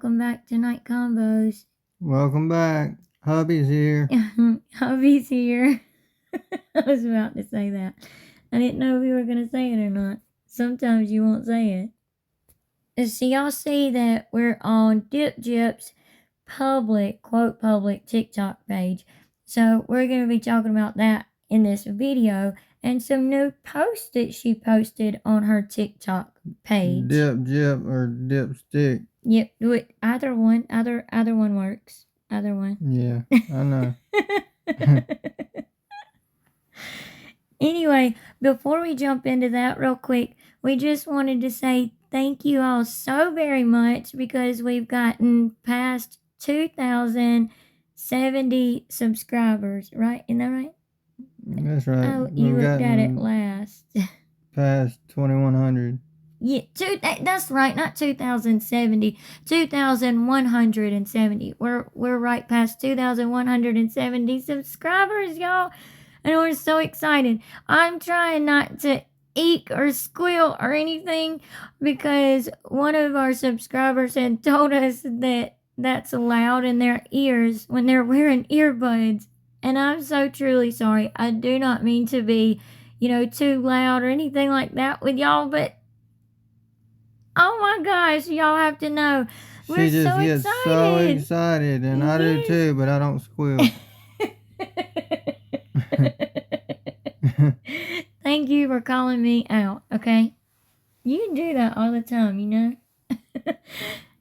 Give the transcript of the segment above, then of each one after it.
welcome back to Night Combos. Welcome back. Hubby's here. Hubby's here. I was about to say that. I didn't know if you were going to say it or not. Sometimes you won't say it. So y'all see that we're on Gypsy's public, quote public, TikTok page. So we're going to be talking about that in this video and some new posts that she posted on her TikTok page. Gyp or dipstick. Yep, either one. Either one works. Either one. Yeah, I know. Anyway, before we jump into that real quick, we just wanted to say thank you all so very much because we've gotten past 2,070 subscribers, right? Isn't that right? That's right. Oh, you looked at it last. Past 2,100. Yeah, that's right, not 2,070, 2,170. We're right past 2,170 subscribers, y'all, and we're so excited. I'm trying not to eek or squeal or anything because one of our subscribers had told us that that's loud in their ears when they're wearing earbuds, and I'm so truly sorry. I do not mean to be, too loud or anything like that with y'all, but oh my gosh, y'all have to know. We're she just so gets excited. so excited, and I do too, but I don't squeal. Thank you for calling me out, okay? You do that all the time,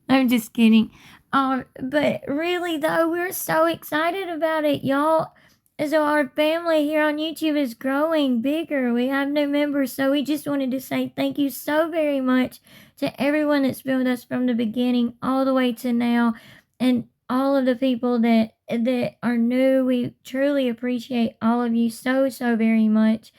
I'm just kidding. But really, though, we're so excited about it, y'all. So our family here on YouTube is growing bigger. We have new members, so we just wanted to say thank you so very much to everyone that's been with us from the beginning all the way to now, and all of the people that are new. We truly appreciate all of you so very much,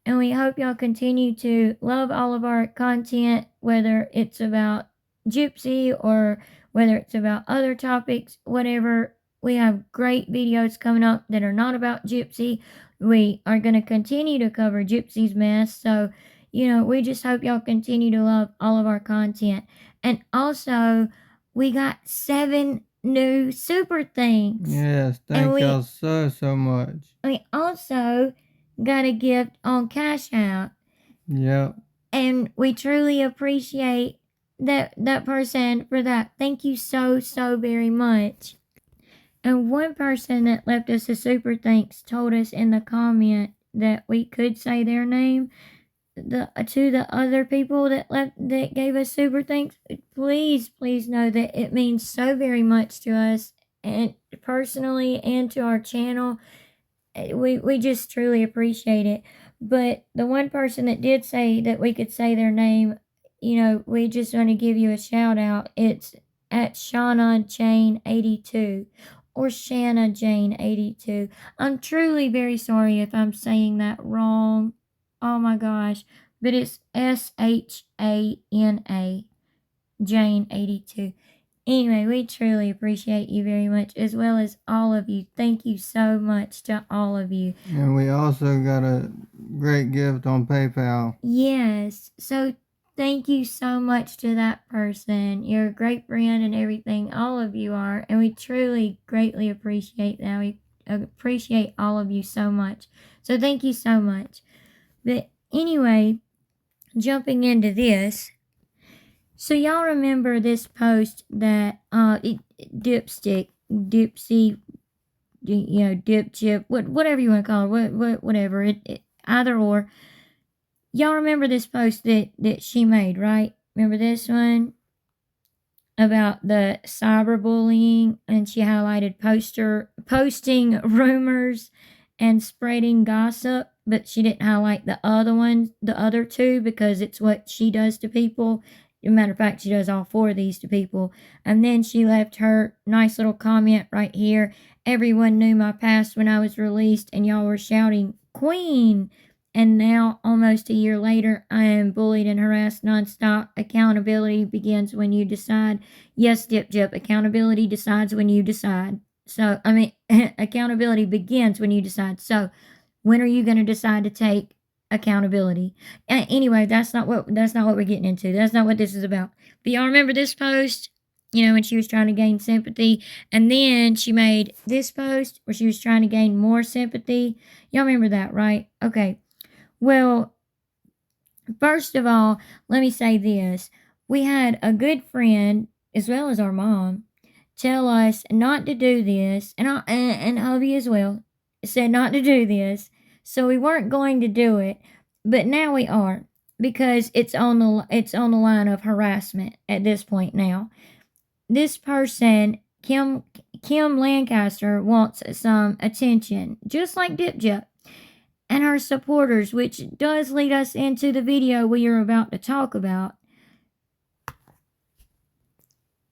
and we hope y'all continue to love all of our content, whether it's about Gypsy or whether it's about other topics, whatever. We have great videos coming up that are not about Gypsy. We are going to continue to cover Gypsy's mess. So, we just hope y'all continue to love all of our content. And also, we got 7 new super thanks. Yes, thank y'all so much. We also got a gift on Cash App. Yep. And we truly appreciate that person for that. Thank you so very much. And one person that left us a super thanks told us in the comment that we could say their name. To the other people that gave us super thanks, please know that it means so very much to us, and personally and to our channel. We just truly appreciate it. But the one person that did say that we could say their name, we just want to give you a shout out. It's at Shauna Jane 82 or Shanna Jane 82. I'm truly very sorry if I'm saying that wrong. Oh my gosh. But it's SHANA Jane 82. Anyway, we truly appreciate you very much, as well as all of you. Thank you so much to all of you. And we also got a great gift on PayPal. Yes. So thank you so much to that person. You're a great friend and everything. All of you are. And we truly greatly appreciate that. We appreciate all of you so much. So thank you so much. But anyway, jumping into this. So y'all remember this post that Gypsy, Gyp, whatever you want to call it, whatever, it either or. Y'all remember this post that she made, right? Remember this one? About the cyberbullying, and she highlighted posting rumors and spreading gossip, but she didn't highlight the other two, because it's what she does to people. As a matter of fact, she does all 4 of these to people. And then she left her nice little comment right here. Everyone knew my past when I was released, and y'all were shouting, "Queen!" And now, almost a year later, I am bullied and harassed nonstop. Accountability begins when you decide. Yes, Gyp, accountability decides when you decide. So, accountability begins when you decide. So, when are you going to decide to take accountability? Anyway, that's not what we're getting into. That's not what this is about. But y'all remember this post? when she was trying to gain sympathy. And then she made this post where she was trying to gain more sympathy. Y'all remember that, right? Okay. Well, first of all, let me say this. We had a good friend, as well as our mom, tell us not to do this, and hubby as well said not to do this. So we weren't going to do it, but now we are, because it's on the line of harassment at this point now. This person, Kim Lancaster, wants some attention, just like Dipjet and her supporters, which does lead us into the video we are about to talk about.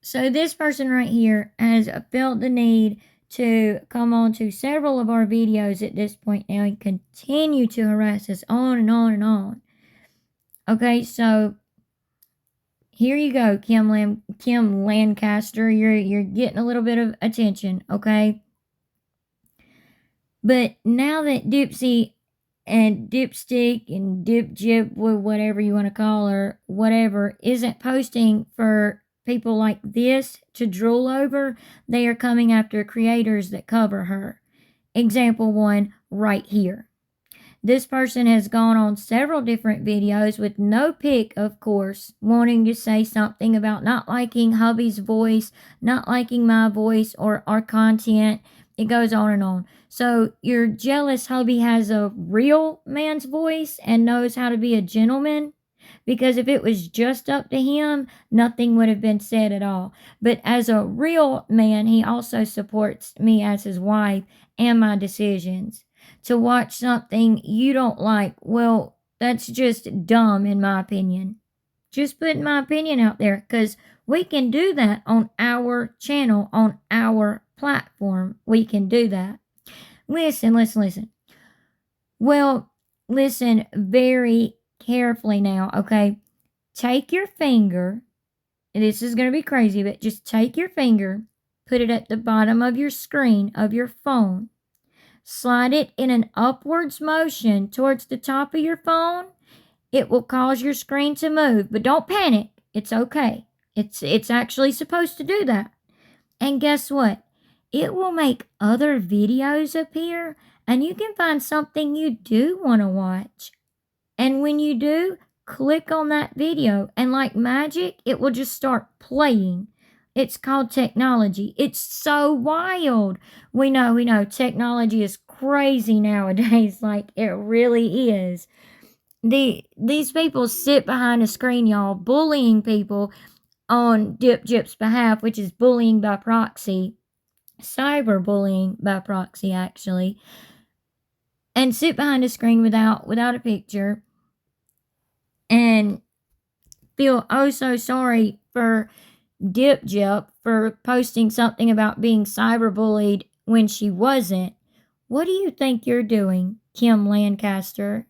So this person right here has felt the need to come on to several of our videos at this point now and continue to harass us on and on and on. Okay, so here you go, Kim Lancaster. You're getting a little bit of attention, okay? But now that Gypsy and Dipstick and Dipjip, whatever you want to call her, whatever, isn't posting for people like this to drool over, they are coming after creators that cover her. Example 1 right here. This person has gone on several different videos with no pic, of course, wanting to say something about not liking hubby's voice, not liking my voice or our content. It goes on and on. So your jealous hubby has a real man's voice and knows how to be a gentleman? Because if it was just up to him, nothing would have been said at all. But as a real man, he also supports me as his wife and my decisions. To watch something you don't like, well, that's just dumb in my opinion. Just putting my opinion out there, because we can do that on our channel, on our platform. We can do that. Listen. Well, listen very carefully now, okay? Take your finger, this is going to be crazy, but just take your finger, put it at the bottom of your screen of your phone, slide it in an upwards motion towards the top of your phone. It will cause your screen to move, but don't panic. It's okay. It's actually supposed to do that. And guess what? It will make other videos appear, and you can find something you do want to watch. And when you do, click on that video, and like magic, it will just start playing. It's called technology. It's so wild. We know, technology is crazy nowadays. Like, it really is. These people sit behind a screen, y'all, bullying people on Dipjip's behalf, which is bullying by proxy. Cyberbullying by proxy, actually. And sit behind a screen without a picture and feel oh so sorry for Dipjip for posting something about being cyberbullied when she wasn't. What do you think you're doing, Kim Lancaster?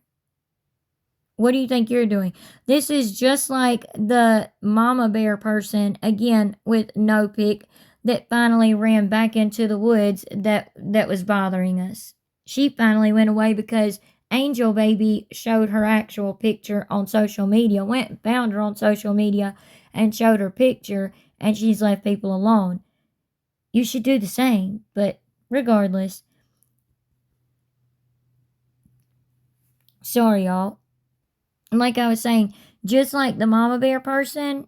What do you think you're doing? This is just like the mama bear person, again, with no pic, that finally ran back into the woods that was bothering us. She finally went away because Angel Baby showed her actual picture on social media, went and found her on social media and showed her picture, and she's left people alone. You should do the same, but regardless. Sorry, y'all. And like I was saying, just like the mama bear person,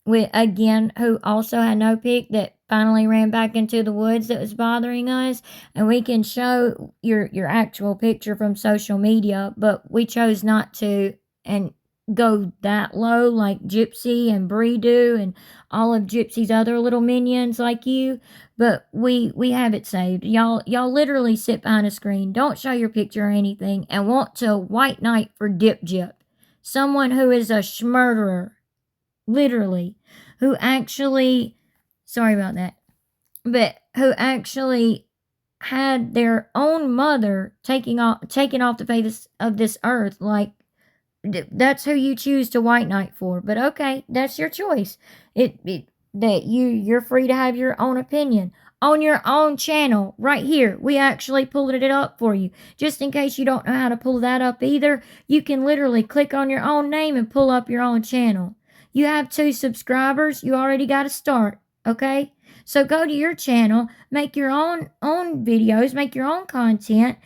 who also had no pic, that finally ran back into the woods that was bothering us, and we can show your actual picture from social media, but we chose not to and go that low like Gypsy and Bree do and all of Gypsy's other little minions like you. But we have it saved. Y'all literally sit behind a screen, don't show your picture or anything, and want to white knight for Dipjip, someone who is a schmurderer, literally, who actually, sorry about that, but who actually had their own mother taken off the face of this earth. Like, that's who you choose to white knight for. But okay, that's your choice. You're free to have your own opinion on your own channel right here. We actually pulled it up for you. Just in case you don't know how to pull that up either, you can literally click on your own name and pull up your own channel. You have 2 subscribers, you already got to start. Okay? So go to your channel, make your own videos, make your own content,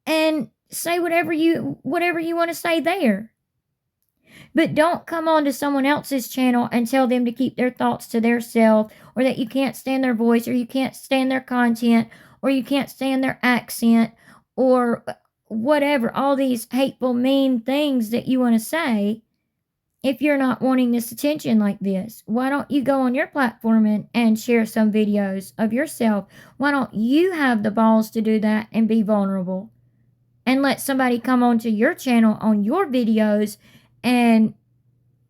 and say whatever you want to say there. But don't come on to someone else's channel and tell them to keep their thoughts to themselves, or that you can't stand their voice, or you can't stand their content, or you can't stand their accent, or whatever, all these hateful, mean things that you want to say. If you're not wanting this attention like this, why don't you go on your platform and share some videos of yourself? Why don't you have the balls to do that and be vulnerable? And let somebody come onto your channel on your videos and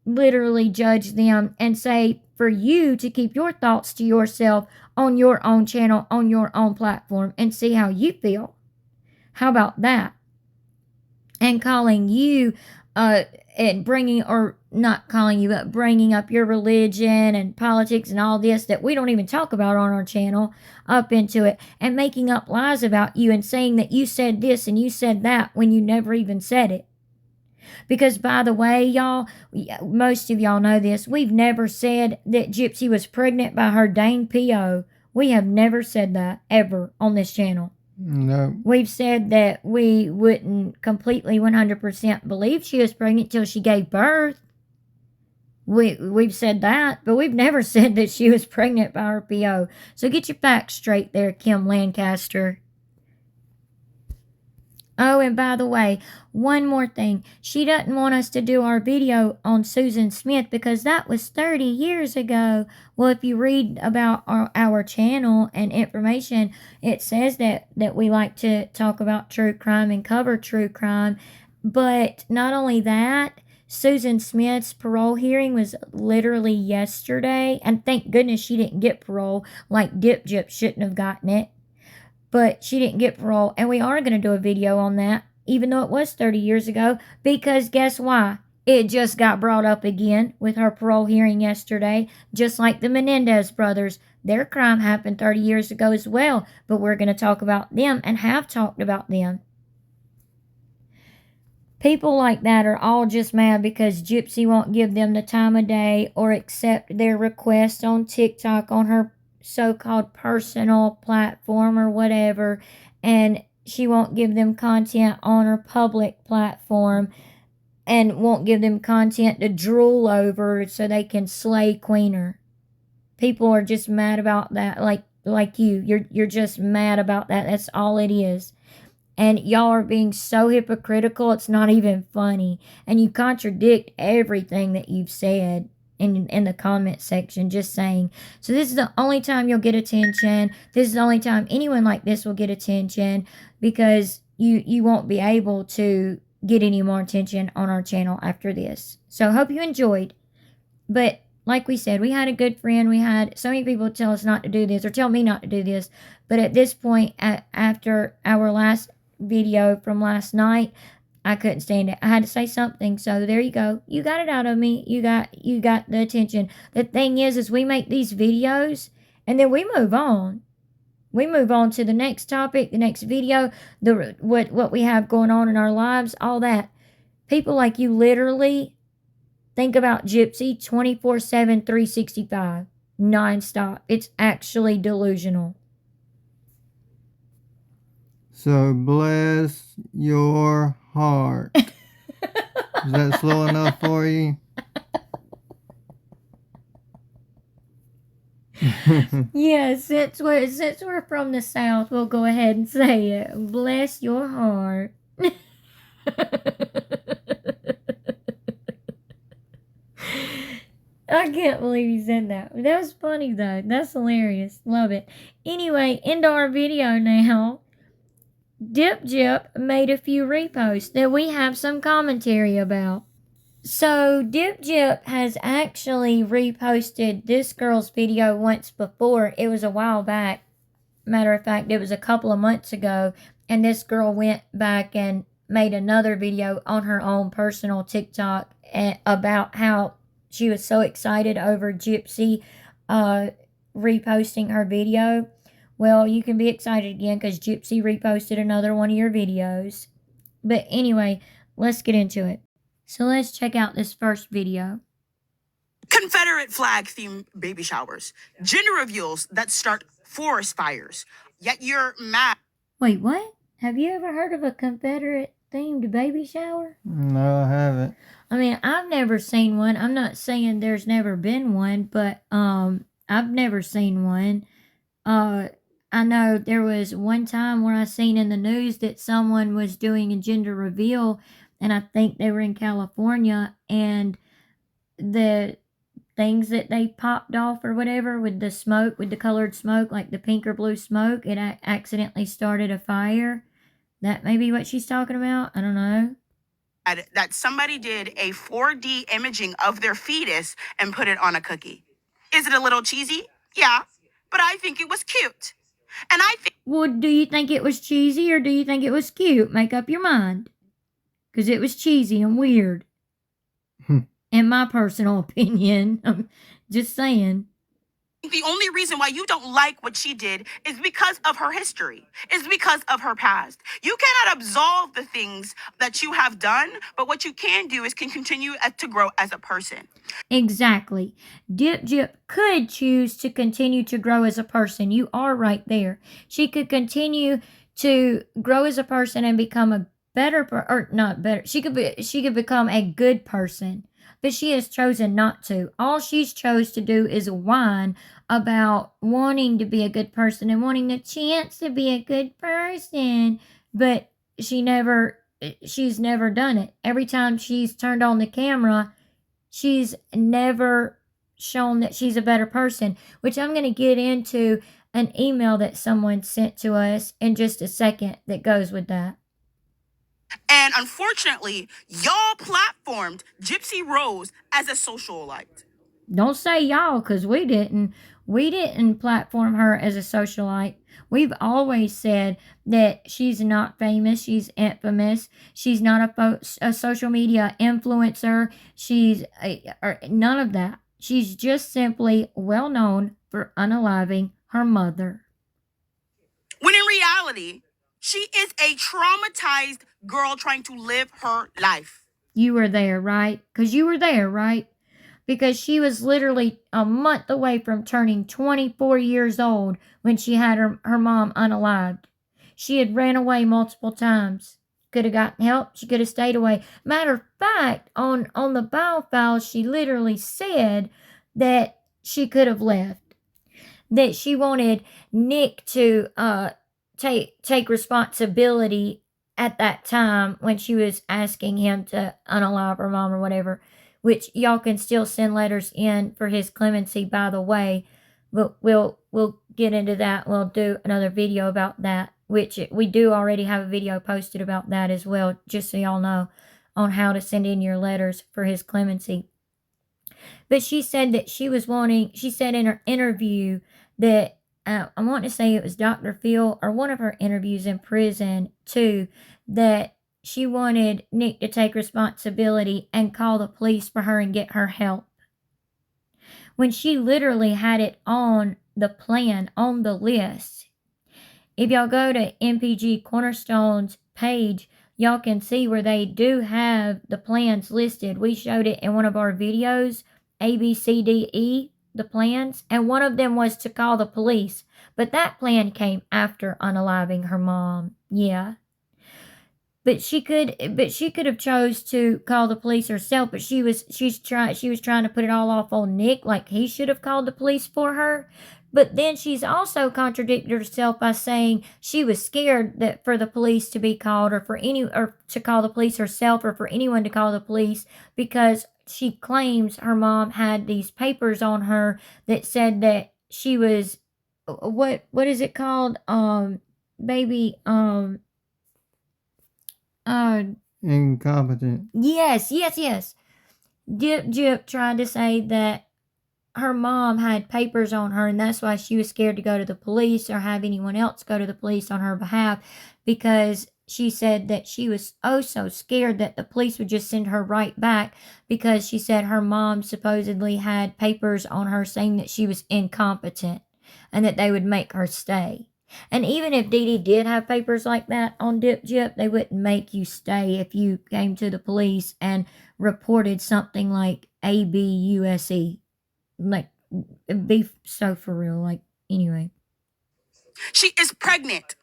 literally judge them and say for you to keep your thoughts to yourself on your own channel, on your own platform, and see how you feel. How about that? And calling you and bringing, or not calling you, but bringing up your religion and politics and all this that we don't even talk about on our channel up into it, and making up lies about you and saying that you said this and you said that when you never even said it. Because, by the way, y'all, most of y'all know this, we've never said that Gypsy was pregnant by her dang PO. We have never said that ever on this channel. No. We've said that we wouldn't completely 100% believe she was pregnant till she gave birth. We've said that, but we've never said that she was pregnant by her PO. So get your facts straight there, Kim Lancaster. Oh, and by the way, one more thing. She doesn't want us to do our video on Susan Smith because that was 30 years ago. Well, if you read about our channel and information, it says that we like to talk about true crime and cover true crime. But not only that, Susan Smith's parole hearing was literally yesterday. And thank goodness she didn't get parole, like Dip Jip shouldn't have gotten it. But she didn't get parole, and we are going to do a video on that, even though it was 30 years ago, because guess why? It just got brought up again with her parole hearing yesterday, just like the Menendez brothers. Their crime happened 30 years ago as well, but we're going to talk about them and have talked about them. People like that are all just mad because Gypsy won't give them the time of day or accept their request on TikTok on her so-called personal platform or whatever, and she won't give them content on her public platform and won't give them content to drool over so they can slay queen her. People are just mad about that, like you're just mad about that. That's all it is. And y'all are being so hypocritical, it's not even funny. And you contradict everything that you've said in the comment section, just saying. So this is the only time you'll get attention. This is the only time anyone like this will get attention, because you won't be able to get any more attention on our channel after this. So hope you enjoyed. But like we said, we had a good friend. We had so many people tell us not to do this, or tell me not to do this. But at this point, after our last video from last night, I couldn't stand it. I had to say something. So there you go. You got it out of me. You got the attention. The thing is we make these videos and then we move on. We move on to the next topic, the next video, what we have going on in our lives, all that. People like you literally think about Gypsy 24/7, 365, nonstop. It's actually delusional. So bless your heart. Is that slow enough for you? Yeah, since we're from the South, we'll go ahead and say it. Bless your heart. I can't believe you said that. That was funny though. That's hilarious. Love it. Anyway, into our video now. Dip Jip made a few reposts that we have some commentary about. So Dip Jip has actually reposted this girl's video once before. It was a while back. Matter of fact, it was a couple of months ago. And this girl went back and made another video on her own personal TikTok about how she was so excited over Gypsy reposting her video. Well, you can be excited again because Gypsy reposted another one of your videos. But anyway, let's get into it. So let's check out this first video. Confederate flag themed baby showers, gender reveals that start forest fires. Yet you're mad. Wait, what? Have you ever heard of a Confederate themed baby shower? No, I haven't. I mean, I've never seen one. I'm not saying there's never been one, but I've never seen one. I know there was one time where I seen in the news that someone was doing a gender reveal, and I think they were in California, and the things that they popped off or whatever with the smoke, with the colored smoke, like the pink or blue smoke, it accidentally started a fire. That may be what she's talking about. I don't know. That somebody did a 4D imaging of their fetus and put it on a cookie. Is it a little cheesy? Yeah, but I think it was cute. And I think. Well, do you think it was cheesy or do you think it was cute? Make up your mind. Because it was cheesy and weird. In my personal opinion. I'm just saying. The only reason why you don't like what she did is because of her history, is because of her past. You cannot absolve the things that you have done, but what you can do is can continue to grow as a person. Exactly. Gyp could choose to continue to grow as a person. You are right there. She could continue to grow as a person and become a better, or not better. She could become a good person. But she has chosen not to. All she's chose to do is whine about wanting to be a good person and wanting the chance to be a good person. But she's never done it. Every time she's turned on the camera, she's never shown that she's a better person, which I'm going to get into an email that someone sent to us in just a second that goes with that. And unfortunately, y'all platformed Gypsy Rose as a socialite. Don't say y'all, because we didn't. We didn't platform her as a socialite. We've always said that she's not famous. She's infamous. She's not a social media influencer. She's none of that. She's just simply well known for unaliving her mother. When in reality, she is a traumatized girl trying to live her life. You were there, right? Because you were there, right? Because she was literally a month away from turning 24 years old when she had her mom unalived. She had ran away multiple times. Could have gotten help. She could have stayed away. Matter of fact, on the bail file, she literally said that she could have left. That she wanted Nick to take responsibility at that time when she was asking him to unalive her mom or whatever, which y'all can still send letters in for his clemency, by the way. But we'll get into that. We'll do another video about that, which we do already have a video posted about that as well, just so y'all know, on how to send in your letters for his clemency. But she said that she said in her interview that, I want to say it was Dr. Phil, or one of her interviews in prison too, that she wanted Nick to take responsibility and call the police for her and get her help. When she literally had it on the plan, on the list. If y'all go to MPG Cornerstone's page, y'all can see where they do have the plans listed. We showed it in one of our videos, A, B, C, D, E, the plans, and one of them was to call the police. But that plan came after unaliving her mom. Yeah. But she could have chose to call the police herself, but she was trying to put it all off on Nick, like he should have called the police for her. But then she's also contradicted herself by saying she was scared that for the police to be called, or to call the police herself, or for anyone to call the police, because she claims her mom had these papers on her that said that she was, what is it called? Incompetent. Yes. Gyp tried to say that her mom had papers on her, and that's why she was scared to go to the police or have anyone else go to the police on her behalf, because she said that she was so scared that the police would just send her right back, because she said her mom supposedly had papers on her saying that she was incompetent and that they would make her stay. And even if Dee Dee did have papers like that on Gyp, they wouldn't make you stay if you came to the police and reported something like abuse. Like, be so for real. Like, anyway. She is pregnant.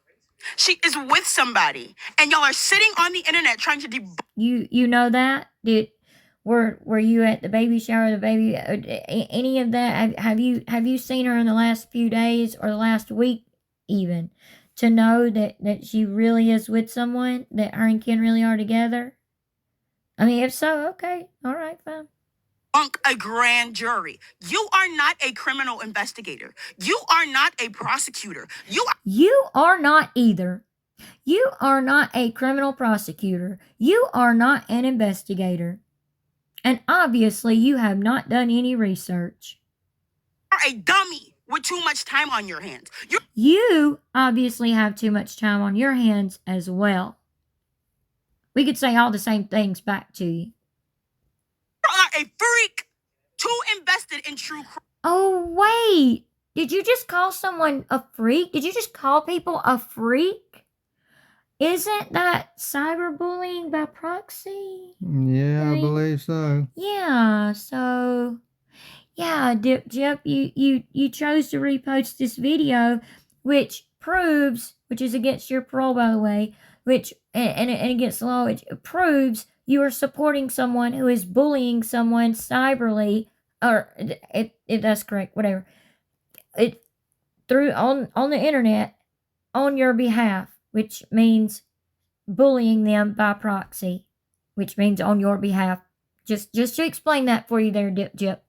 She is with somebody, and y'all are sitting on the internet trying to debunk. You know that? Were you at the baby shower, the baby, any of that? Have you seen her in the last few days or the last week even, to know that she really is with someone, that her and Ken really are together? I mean, if so, okay, all right, fine. A grand jury. You are not a criminal investigator. You are not a prosecutor. You are not either. You are not a criminal prosecutor. You are not an investigator. And obviously, you have not done any research. are a dummy with too much time on your hands. You obviously have too much time on your hands as well. We could say all the same things back to you. You are a freak, too invested in true crime. Oh, wait. Did you just call someone a freak? Did you just call people a freak? Isn't that cyberbullying by proxy? Yeah, I believe so. Yeah, so yeah, Jip, you chose to repost this video, which is against your parole, by the way, and against the law, which proves you are supporting someone who is bullying someone cyberly, or if that's correct, whatever, it through on the internet on your behalf, which means bullying them by proxy, which means on your behalf. Just to explain that for you there, Jip.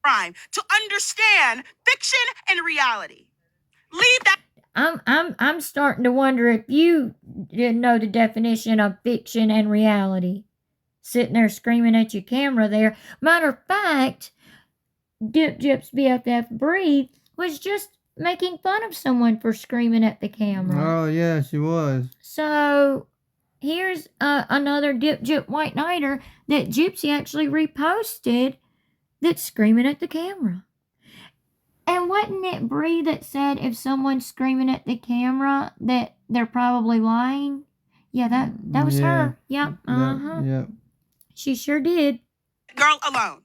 Crime to understand fiction and reality. Leave that. I'm starting to wonder if you didn't know the definition of fiction and reality. Sitting there screaming at your camera there. Matter of fact, Jip's BFF Bree was just making fun of someone for screaming at the camera. Oh, yeah, she was. So, here's another Jip White Knighter that Gypsy actually reposted that's screaming at the camera. And wasn't it Bree that said if someone's screaming at the camera that they're probably lying? Yeah, that was her. Yep. Yep. She sure did. Girl alone.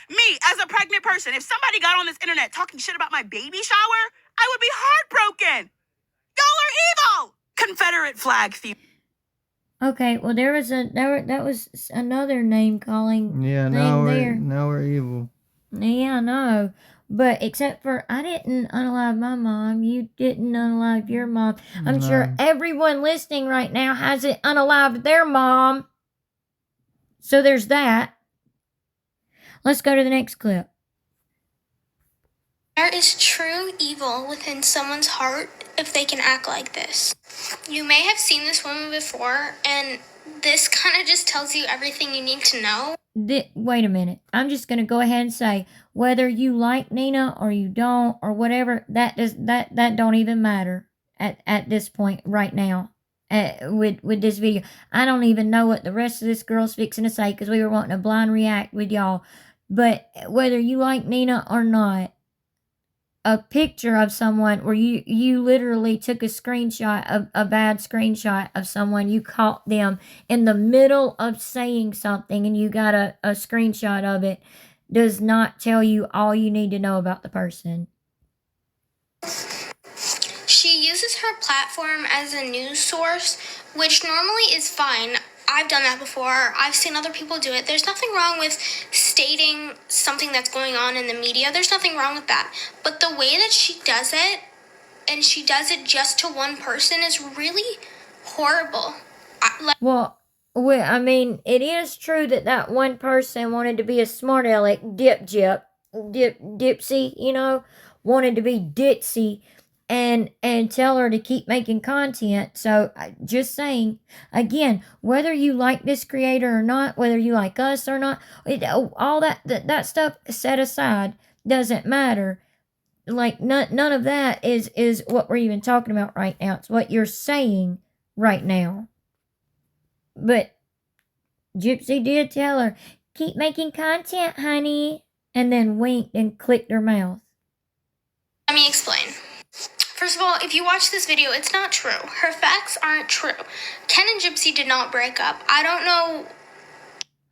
Me, as a pregnant person, if somebody got on this internet talking shit about my baby shower, I would be heartbroken. Y'all are evil. Confederate flag theme. Okay, well that was another name calling. Yeah, thing now we're evil. Yeah, I know. But except for I didn't unalive my mom, you didn't unalive your mom. I'm sure everyone listening right now hasn't unalived their mom. So there's that. Let's go to the next clip. There is true evil within someone's heart if they can act like this. You may have seen this woman before, and this kind of just tells you everything you need to know. Wait a minute. I'm just going to go ahead and say, whether you like Nina or you don't or whatever, that don't even matter at this point right now. With this video, I don't even know what the rest of this girl's fixing to say because we were wanting to blind react with y'all. But whether you like Nina or not, a picture of someone where you literally took a screenshot of a bad screenshot of someone, you caught them in the middle of saying something and you got a screenshot of it, does not tell you all you need to know about the person. She uses her platform as a news source, which normally is fine. I've done that before. I've seen other people do it. There's nothing wrong with stating something that's going on in the media. There's nothing wrong with that. But the way that she does it, and she does it just to one person, is really horrible. Well, I mean, it is true that one person wanted to be a smart aleck, Dipsy, wanted to be ditzy and tell her to keep making content. So just saying, again, whether you like this creator or not, whether you like us or not, all that stuff set aside doesn't matter. Like none of that is what we're even talking about right now. It's what you're saying right now. But Gypsy did tell her, keep making content, honey, and then winked and clicked her mouth. Let me explain. First of all, if you watch this video, it's not true. Her facts aren't true. Ken and Gypsy did not break up. I don't know.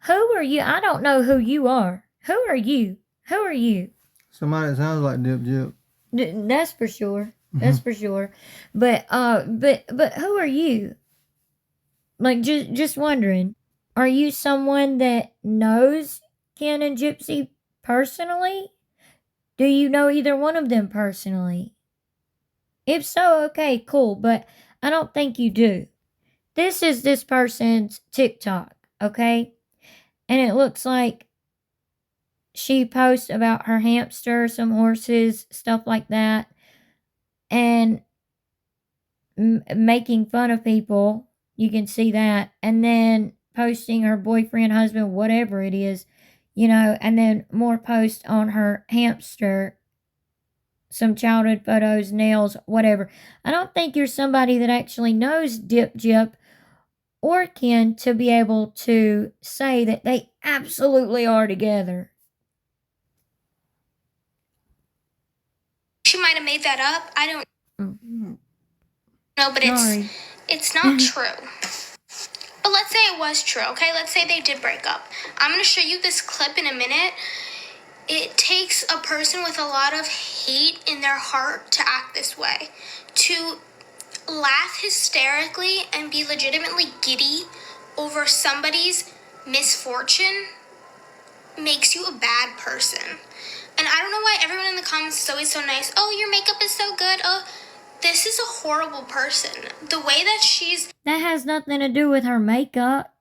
Who are you? I don't know who you are. Who are you? Who are you? Somebody that sounds like Dip Jip. That's for sure. That's for sure. But who are you? Like, just wondering. Are you someone that knows Ken and Gypsy personally? Do you know either one of them personally? If so, okay, cool, but I don't think you do. This is this person's TikTok, okay? And it looks like she posts about her hamster, some horses, stuff like that, and making fun of people. You can see that. And then posting her boyfriend, husband, whatever it is, and then more posts on her hamster, some childhood photos, nails, whatever. I don't think you're somebody that actually knows Dip Jip or Ken to be able to say that they absolutely are together. She might have made that up. I don't know, but Sorry. it's not true. But let's say it was true, okay? Let's say they did break up. I'm going to show you this clip in a minute. It takes a person with a lot of hate in their heart to act this way. To laugh hysterically and be legitimately giddy over somebody's misfortune makes you a bad person. And I don't know why everyone in the comments is always so nice. Oh, your makeup is so good. Oh, this is a horrible person. The way that that has nothing to do with her makeup.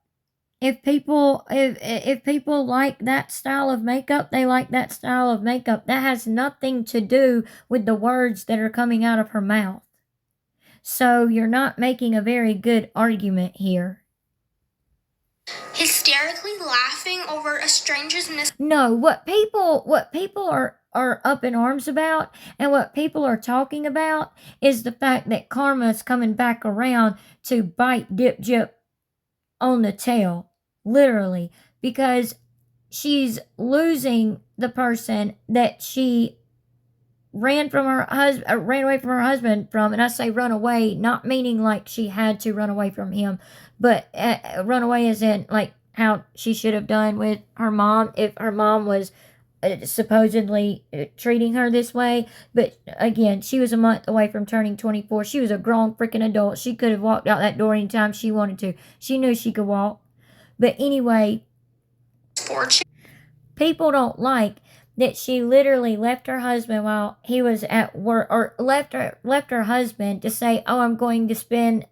If people like that style of makeup, they like that style of makeup. That has nothing to do with the words that are coming out of her mouth. So you're not making a very good argument here. Hysterically laughing over a stranger's No, what people are up in arms about and what people are talking about is the fact that karma's coming back around to bite Dip Jip on the tail, literally, because she's losing the person that she ran away from her husband from. And I say run away, not meaning like she had to run away from him, but run away as in like how she should have done with her mom if her mom was supposedly treating her this way. But again, she was a month away from turning 24. She was a grown freaking adult. She could have walked out that door anytime she wanted to. She knew she could walk. But anyway, misfortune. People don't like that she literally left her husband while he was at work, or left her husband to say, "Oh, I'm going to spend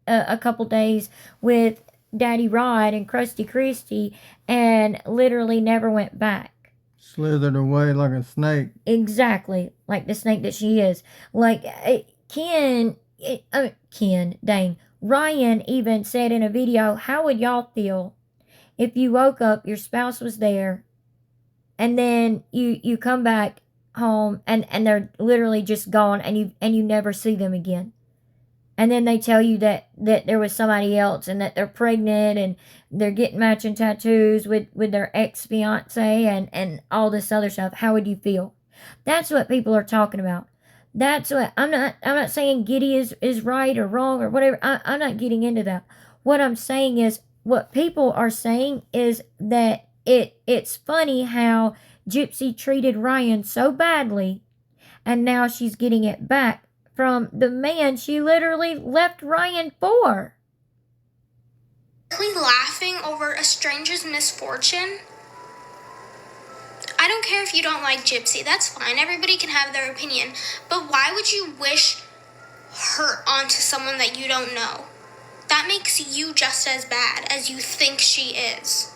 a couple days with Daddy Rod and Krusty Christy," and literally never went back. Slithered away like a snake. Exactly, like the snake that she is. Like Ken, dang. Ryan even said in a video, "How would y'all feel if you woke up, your spouse was there, and then you come back home and they're literally just gone, and you never see them again? And then they tell you that there was somebody else and that they're pregnant and they're getting matching tattoos with their ex-fiance and all this other stuff. How would you feel?" That's what people are talking about. That's what I'm not saying Giddy is right or wrong or whatever. I'm not getting into that. What I'm saying is, what people are saying is that it's funny how Gypsy treated Ryan so badly, and now she's getting it back from the man she literally left Ryan for. Laughing over a stranger's misfortune. I don't care if you don't like Gypsy. That's fine. Everybody can have their opinion. But why would you wish hurt onto someone that you don't know? That makes you just as bad as you think she is.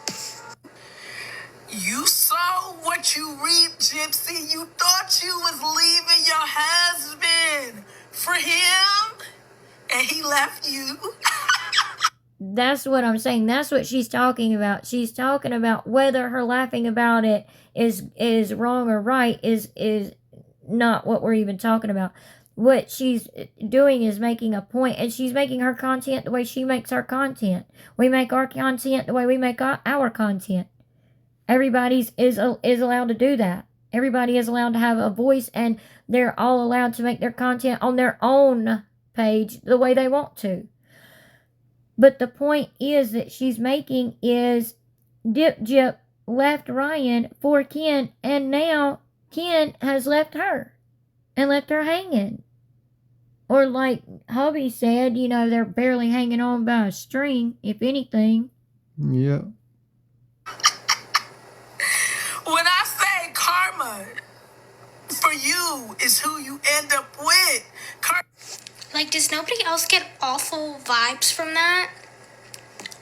You saw what you reaped, Gypsy. You thought you was leaving your husband for him, and he left you. That's what I'm saying. That's what she's talking about. She's talking about whether her laughing about it is wrong or right is not what we're even talking about. What she's doing is making a point, and she's making her content the way she makes her content. We make our content the way we make our content. Everybody is allowed to do that. Everybody is allowed to have a voice, and they're all allowed to make their content on their own page the way they want to. But the point is that she's making is Dip Jip left Ryan for Ken, and now Ken has left her and left her hanging. Or like hubby said, you know, they're barely hanging on by a string, if anything. Yep. When I say karma for you is who you end up with. Like, does nobody else get awful vibes from that?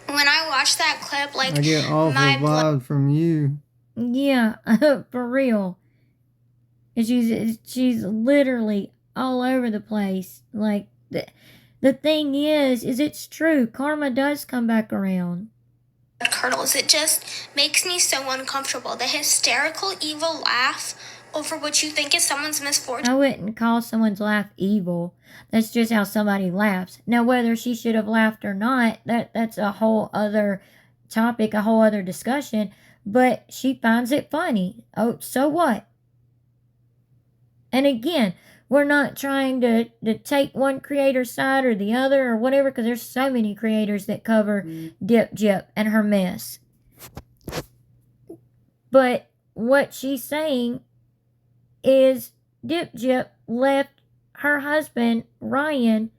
When I watch that clip, like, I get awful my blood. vibe from you. Yeah, for real. And she's literally all over the place. Like, the thing is it's true. Karma does come back around. Curdles. It just makes me so uncomfortable. The hysterical, evil laugh over what you think is someone's misfortune. I wouldn't call someone's laugh evil. That's just how somebody laughs. Now, whether she should have laughed or not, that's a whole other topic, a whole other discussion. But she finds it funny. Oh, so what? And again, we're not trying to take one creator's side or the other or whatever, because there's so many creators that cover Dip Jip and her mess. But what she's saying is Dip Jip left her husband, Ryan,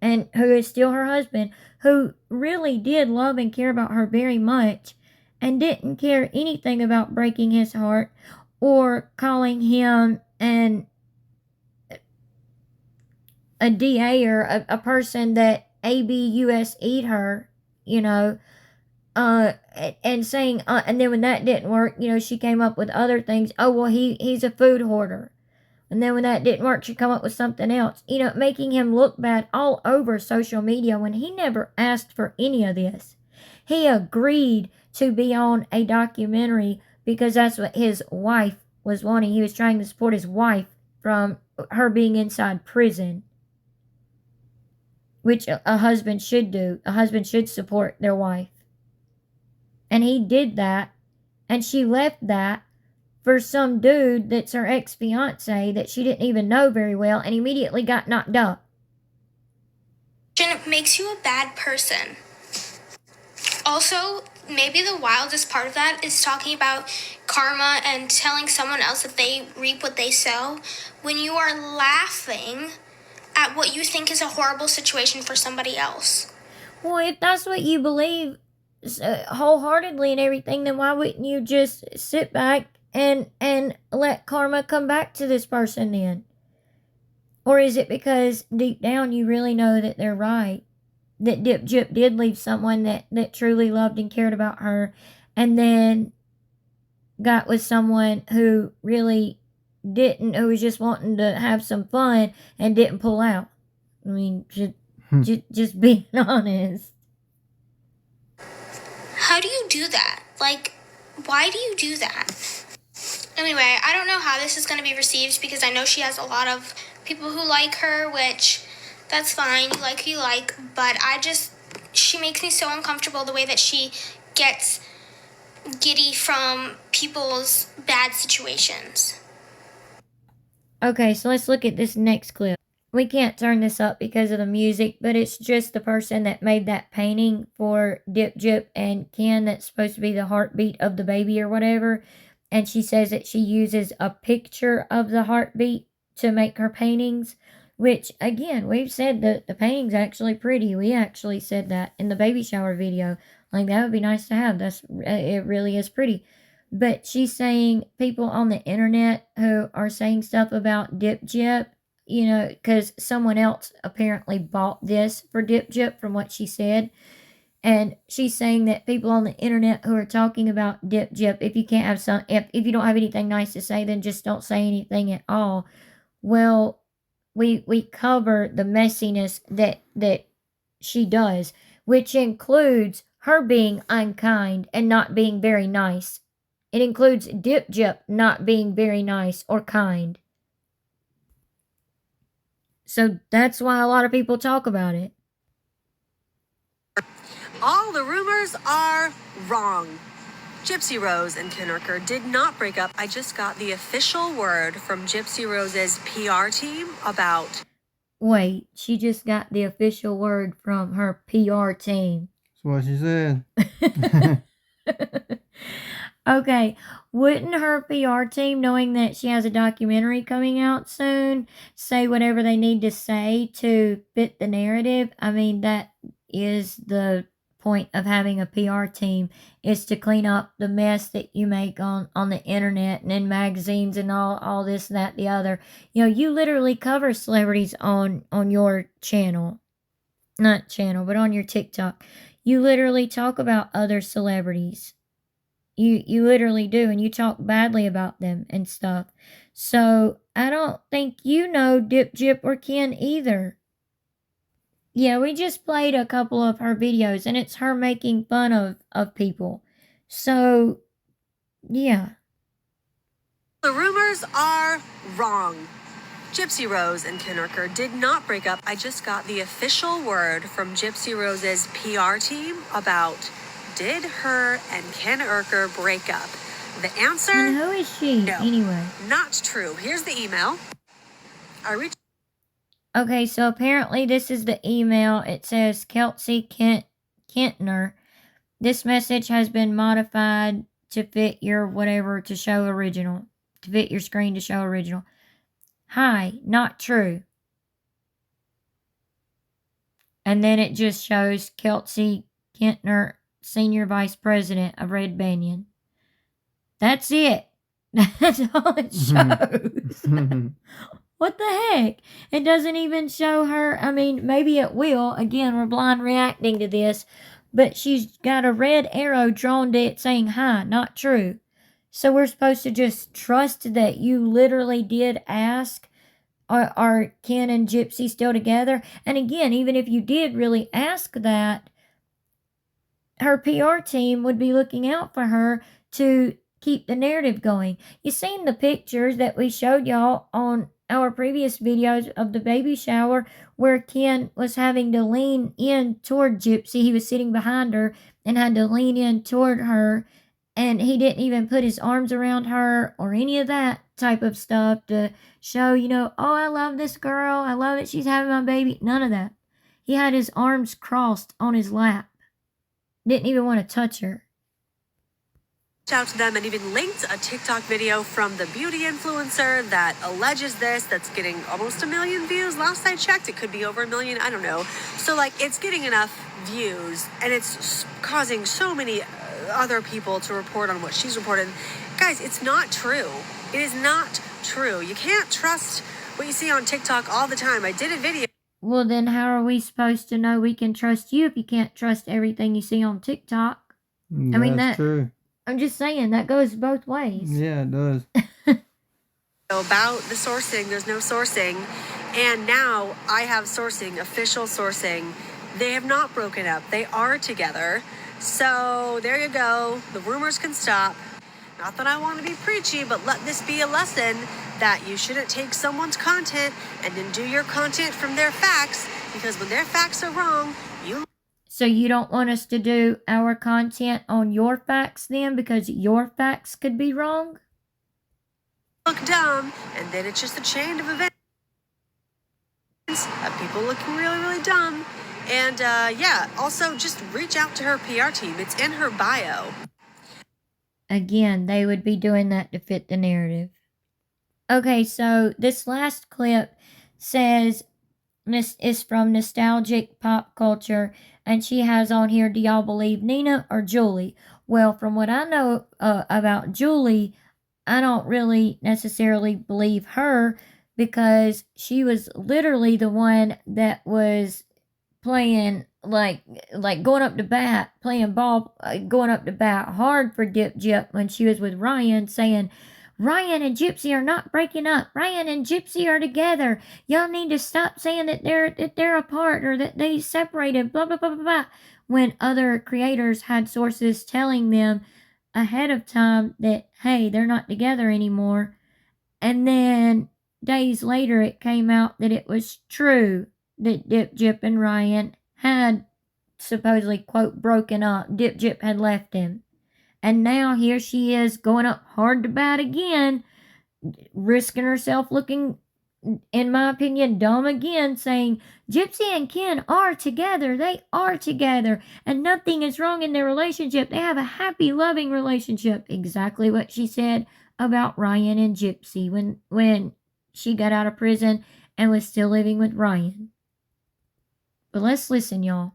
and who is still her husband, who really did love and care about her very much, and didn't care anything about breaking his heart or calling him a DA or a person that ABUSE'd her, you know, and saying, and then when that didn't work, you know, she came up with other things. Oh, well, he's a food hoarder. And then when that didn't work, she come up with something else, you know, making him look bad all over social media when he never asked for any of this. He agreed to be on a documentary because that's what his wife was wanting. He was trying to support his wife from her being inside prison, which a husband should do. A husband should support their wife. And he did that, and she left that for some dude that's her ex-fiance that she didn't even know very well, and immediately got knocked up. It makes you a bad person. Also, maybe the wildest part of that is talking about karma and telling someone else that they reap what they sow when you are laughing at what you think is a horrible situation for somebody else. Well, if that's what you believe wholeheartedly and everything, then why wouldn't you just sit back and let karma come back to this person then? Or is it because deep down you really know that they're right? That Dip Jip did leave someone that truly loved and cared about her, and then got with someone who really didn't, who was just wanting to have some fun and didn't pull out. I mean, just being honest. How do you do that? Like, why do you do that? Anyway, I don't know how this is going to be received because I know she has a lot of people who like her, which that's fine. You like who you like, but she makes me so uncomfortable the way that she gets giddy from people's bad situations. Okay, so let's look at this next clip. We can't turn this up because of the music, but it's just the person that made that painting for Dip Jip and Ken that's supposed to be the heartbeat of the baby or whatever. And she says that she uses a picture of the heartbeat to make her paintings, which, again, we've said that the painting's actually pretty. We actually said that in the baby shower video. Like, that would be nice to have. It really is pretty. But she's saying people on the internet who are saying stuff about Dip Jip, you know, because someone else apparently bought this for Dip Jip from what she said. And she's saying that people on the internet who are talking about Dip Jip, if you can't have if you don't have anything nice to say, then just don't say anything at all. Well, we cover the messiness that she does, which includes her being unkind and not being very nice. It includes Dip Jip not being very nice or kind. So that's why a lot of people talk about it. All the rumors are wrong. Gypsy Rose and Ken Urker did not break up. I just got the official word from Gypsy Rose's PR team about... Wait, she just got the official word from her PR team. That's what she said. Okay, wouldn't her PR team, knowing that she has a documentary coming out soon, say whatever they need to say to fit the narrative? I mean, that is the point of having a PR team, is to clean up the mess that you make on the internet and in magazines and all this, that, the other. You know, you literally cover celebrities on your channel. Not channel, but on your TikTok. You literally talk about other celebrities. You literally do, and you talk badly about them and stuff. So I don't think you know Dip Jip or Ken either. Yeah, we just played a couple of her videos, and it's her making fun of people. So yeah. The rumors are wrong. Gypsy Rose and Ken Urker did not break up. I just got the official word from Gypsy Rose's PR team about, did her and Ken Urker break up? The answer? And who is she No. anyway? Not true. Here's the email. I reached Okay, so apparently this is the email. It says Kelsey Kentner. This message has been modified to fit your whatever to show original. To fit your screen to show original. Hi, not true. And then it just shows Kelsey Kentner, Senior Vice President of Red Banyan. That's it. That's all it shows. What the heck? It doesn't even show her. I mean, maybe it will. Again, we're blind reacting to this. But she's got a red arrow drawn to it saying, hi, not true. So we're supposed to just trust that you literally did ask, are Ken and Gypsy still together? And again, even if you did really ask that, her PR team would be looking out for her to keep the narrative going. You seen the pictures that we showed y'all on our previous videos of the baby shower where Ken was having to lean in toward Gypsy. He was sitting behind her and had to lean in toward her, and he didn't even put his arms around her or any of that type of stuff to show, oh, I love this girl. I love that she's having my baby. None of that. He had his arms crossed on his lap. Didn't even want to touch her. out to them and even linked a TikTok video from the beauty influencer that alleges this, that's getting almost 1 million views. Last I checked, it could be over 1 million. I don't know. So, it's getting enough views, and it's causing so many other people to report on what she's reported. Guys, it's not true. It is not true. You can't trust what you see on TikTok all the time. I did a video. Well, then how are we supposed to know we can trust you if you can't trust everything you see on TikTok? That's true. I'm just saying, that goes both ways. Yeah, it does. About the sourcing, there's no sourcing. And now I have sourcing, official sourcing. They have not broken up. They are together. So there you go. The rumors can stop. Not that I want to be preachy, but let this be a lesson that you shouldn't take someone's content and then do your content from their facts, because when their facts are wrong, you... So you don't want us to do our content on your facts then, because your facts could be wrong? look dumb, and then it's just a chain of events of people looking really, really dumb. And also just reach out to her PR team. It's in her bio. Again, they would be doing that to fit the narrative. Okay, so this last clip says, this is from Nostalgic Pop Culture, and she has on here, do y'all believe Nina or Julie? Well, from what I know about Julie, I don't really necessarily believe her, because she was literally the one that was playing like going up to bat, playing ball, going up to bat hard for Dip Jip when she was with Ryan, saying, Ryan and Gypsy are not breaking up. Ryan and Gypsy are together. Y'all need to stop saying that they're apart or that they separated, blah, blah, blah, blah, blah. When other creators had sources telling them ahead of time that, hey, they're not together anymore. And then days later, it came out that it was true that Dip Jip and Ryan had supposedly, quote, broken up. Dip Jip had left him. And now here she is going up hard to bat again, risking herself looking in my opinion, dumb again, saying Gypsy and Ken are together. They are together, and nothing is wrong in their relationship. They have a happy, loving relationship. Exactly what she said about Ryan and Gypsy when she got out of prison and was still living with Ryan. But let's listen, y'all.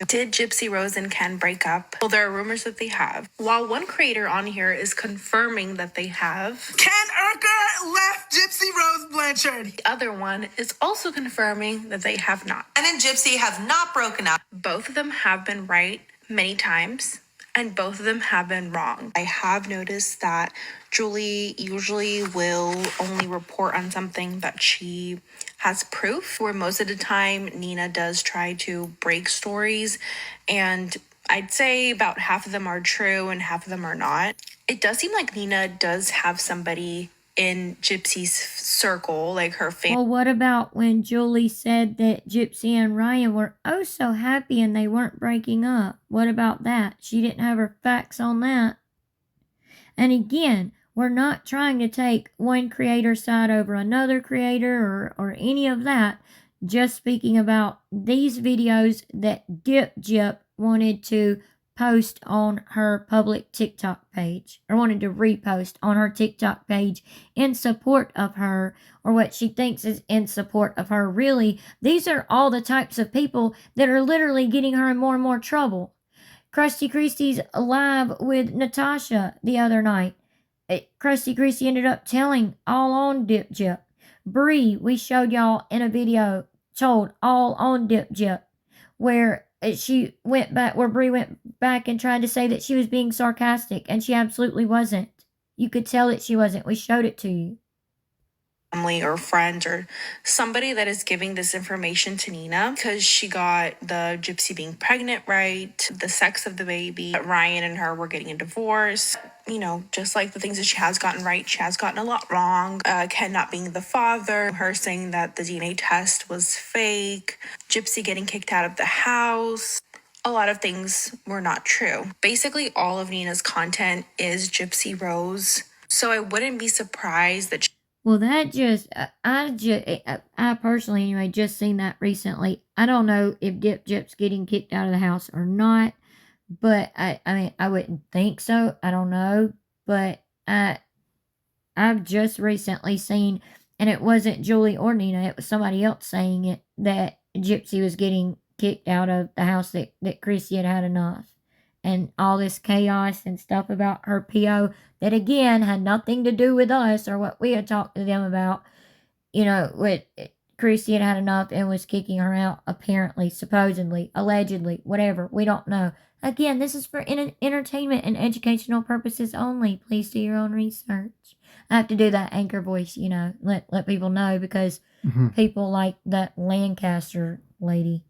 Did Gypsy Rose and Ken break up? Well, there are rumors that they have. While one creator on here is confirming that they have, Ken Urker left Gypsy Rose Blanchard. the other one is also confirming that they have not. Ken and Gypsy have not broken up. Both of them have been right many times, and both of them have been wrong. I have noticed that Julie usually will only report on something that she has proof, where most of the time Nina does try to break stories, and I'd say about half of them are true and half of them are not. It does seem like Nina does have somebody in Gypsy's circle, like her family. Well, what about when Julie said that Gypsy and Ryan were oh so happy and they weren't breaking up? What about that? She didn't have her facts on that. And again, we're not trying to take one creator's side over another creator or any of that. Just speaking about these videos that Gyp wanted to post on her public TikTok page, or wanted to repost on her TikTok page in support of her, or what she thinks is in support of her. Really, these are all the types of people that are literally getting her in more and more trouble. Krusty Christie's live with Natasha the other night. Krusty Christie ended up telling all on Gyp. Bree, we showed y'all in a video, told all on Gyp, where she went back, where Bree went back and tried to say that she was being sarcastic, and she absolutely wasn't. You could tell that she wasn't. We showed it to you. Family or friends or somebody that is giving this information to Nina, because she got the Gypsy being pregnant right, the sex of the baby, Ryan and her were getting a divorce. You know, just like the things that she has gotten right, she has gotten a lot wrong. Ken not being the father, her saying that the DNA test was fake, Gypsy getting kicked out of the house. A lot of things were not true. Basically, all of Nina's content is Gypsy Rose. So I wouldn't be surprised that Well, that just, I personally anyway, just seen that recently. I don't know if Gyp's getting kicked out of the house or not, but I mean, I wouldn't think so. I don't know, but I've just recently seen, and it wasn't Julie or Nina, it was somebody else saying it, that Gypsy was getting kicked out of the house, that Chrissy had had enough. And all this chaos and stuff about her PO that, again, had nothing to do with us or what we had talked to them about. You know, what Chrissy had had enough and was kicking her out, apparently, supposedly, allegedly, whatever. We don't know. Again, this is for entertainment and educational purposes only. Please do your own research. I have to do that anchor voice, you know, let people know, because people like that Lancaster lady.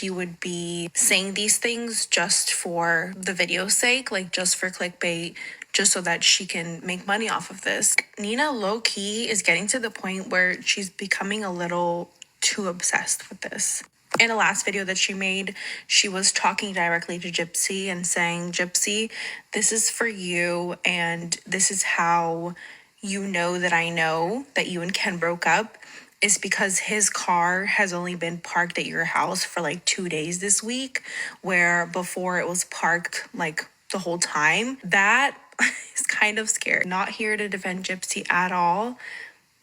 she would be saying these things just for the video's sake, like just for clickbait, just so that she can make money off of this. Nina low-key is getting to the point where she's becoming a little too obsessed with this. In the last video that she made, she was talking directly to Gypsy and saying, Gypsy, this is for you, and this is how you know that you and Ken broke up, is because his car has only been parked at your house for like 2 days this week, where before it was parked like the whole time. That is kind of scary. Not here to defend Gypsy at all,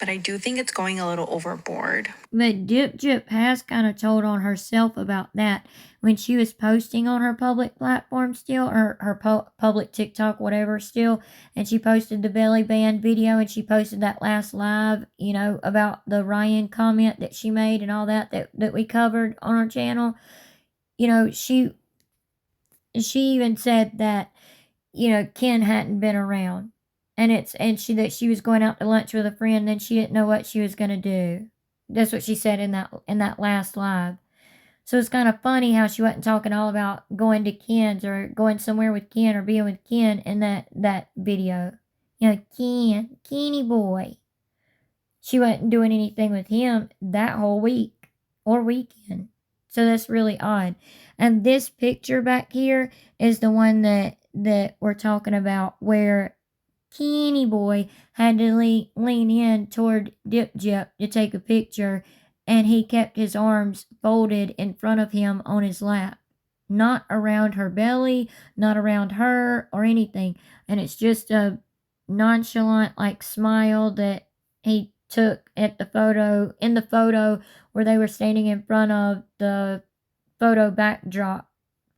but I do think it's going a little overboard. But Gyp has kind of told on herself about that when she was posting on her public platform still, or her public TikTok, whatever still, and she posted the belly band video, and she posted that last live, you know, about the Ryan comment that she made and all that we covered on our channel. You know, she even said that, you know, Ken hadn't been around. And she was going out to lunch with a friend, and she didn't know what she was gonna do. That's what she said in that last live. So it's kind of funny how she wasn't talking all about going to Ken's or going somewhere with Ken or being with Ken in that video. You know, Kenny boy. She wasn't doing anything with him that whole week or weekend. So that's really odd. And this picture back here is the one that we're talking about, where skinny boy had to lean in toward Dip Jip to take a picture, and he kept his arms folded in front of him on his lap. Not around her belly, not around her or anything. And it's just a nonchalant like smile that he took at the photo where they were standing in front of the photo backdrop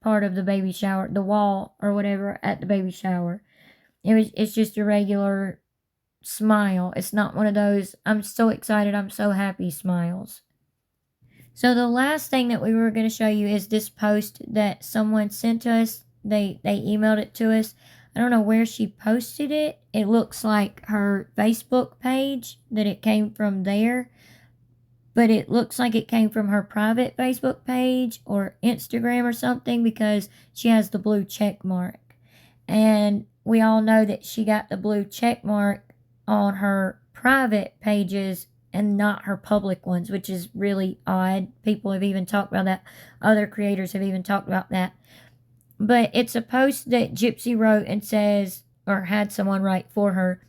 part of the baby shower, the wall or whatever at the baby shower. It's just a regular smile. It's not one of those I'm so excited, I'm so happy smiles. So the last thing that we were going to show you is this post that someone sent to us. They emailed it to us. I don't know where she posted it. It looks like her Facebook page, that it came from there. But it looks like it came from her private Facebook page or Instagram or something, because she has the blue check mark. And we all know that she got the blue check mark on her private pages and not her public ones, which is really odd. People have even talked about that. Other creators have even talked about that. But it's a post that Gypsy wrote and says, or had someone write for her,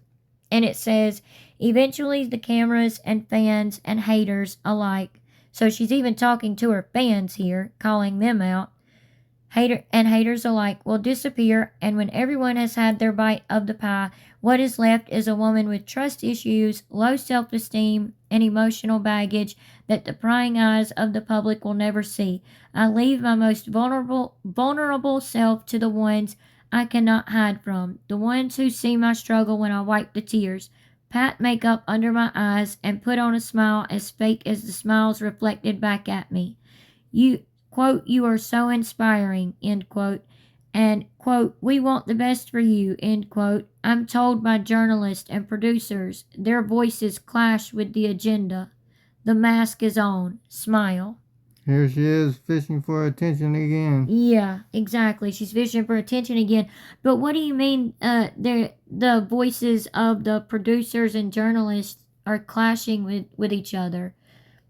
and it says, eventually the cameras and fans and haters alike. So she's even talking to her fans here, calling them out. Haters alike will disappear, and when everyone has had their bite of the pie, what is left is a woman with trust issues, low self-esteem, and emotional baggage that the prying eyes of the public will never see. I leave my most vulnerable self to the ones I cannot hide from, the ones who see my struggle when I wipe the tears, pat makeup under my eyes, and put on a smile as fake as the smiles reflected back at me. You, quote, you are so inspiring, end quote. And, quote, we want the best for you, end quote. I'm told by journalists and producers, their voices clash with the agenda. The mask is on. Smile. Here she is fishing for attention again. Yeah, exactly. She's fishing for attention again. But what do you mean the voices of the producers and journalists are clashing with each other?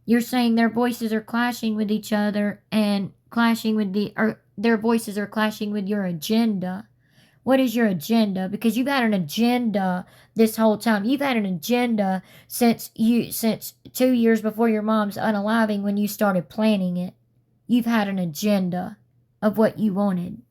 You're saying their voices are clashing with each other and clashing with their voices are clashing with your agenda. What is your agenda? Because you've had an agenda this whole time. You've had an agenda since 2 years before your mom's unaliving, when you started planning it. You've had an agenda of what you wanted.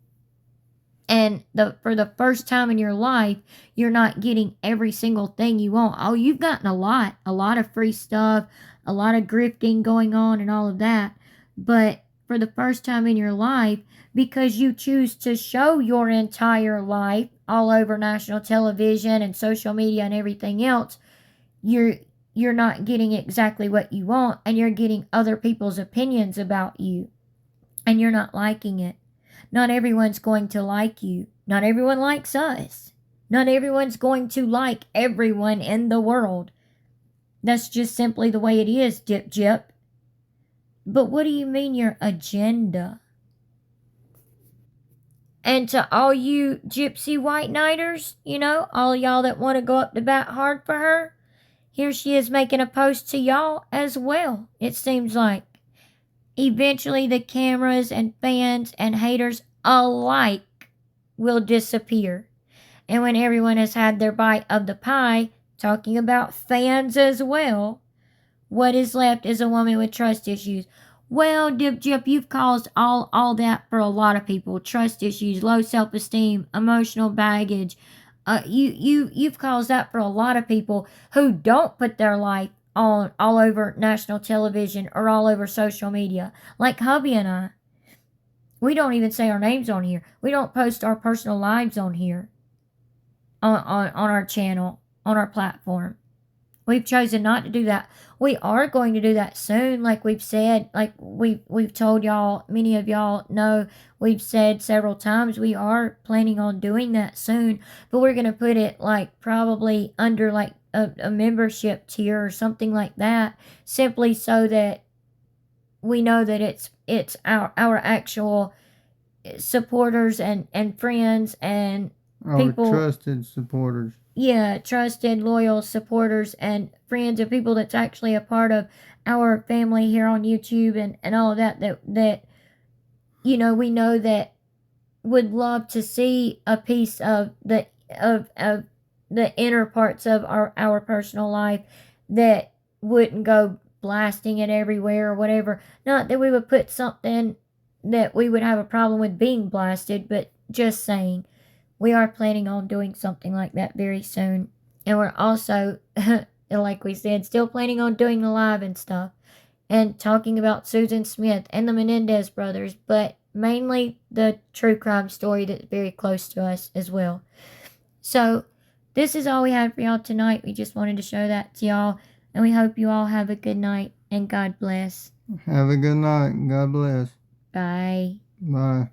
And for the first time in your life, you're not getting every single thing you want. Oh, you've gotten a lot of free stuff, a lot of grifting going on and all of that. But for the first time in your life, because you choose to show your entire life all over national television and social media and everything else, you're not getting exactly what you want, and you're getting other people's opinions about you, and you're not liking it. Not everyone's going to like you. Not everyone likes us. Not everyone's going to like everyone in the world. That's just simply the way it is, Dip Jip. But what do you mean your agenda? And to all you Gypsy White Knighters, all y'all that want to go up to bat hard for her, here she is making a post to y'all as well, it seems like. Eventually the cameras and fans and haters alike will disappear. And when everyone has had their bite of the pie, talking about fans as well, what is left is a woman with trust issues. Well, Dip Jip, you've caused all that for a lot of people. Trust issues, low self-esteem, emotional baggage. You've caused that for a lot of people who don't put their life on all over national television or all over social media. Like hubby and I. We don't even say our names on here. We don't post our personal lives on here. On our channel, on our platform. We've chosen not to do that. We are going to do that soon, like we've said, like we've told y'all, many of y'all know, we've said several times we are planning on doing that soon, but we're going to put it like probably under like a membership tier or something like that, simply so that we know that it's our actual supporters and friends and people. Our trusted supporters. Yeah, trusted, loyal supporters and friends and people that's actually a part of our family here on YouTube and all of that we know that would love to see a piece of the inner parts of our personal life that wouldn't go blasting it everywhere or whatever. Not that we would put something that we would have a problem with being blasted, but just saying, we are planning on doing something like that very soon. And we're also, like we said, still planning on doing the live and stuff and talking about Susan Smith and the Menendez brothers, but mainly the true crime story that's very close to us as well. So this is all we had for y'all tonight. We just wanted to show that to y'all, and we hope you all have a good night and God bless. Have a good night. God bless. Bye. Bye.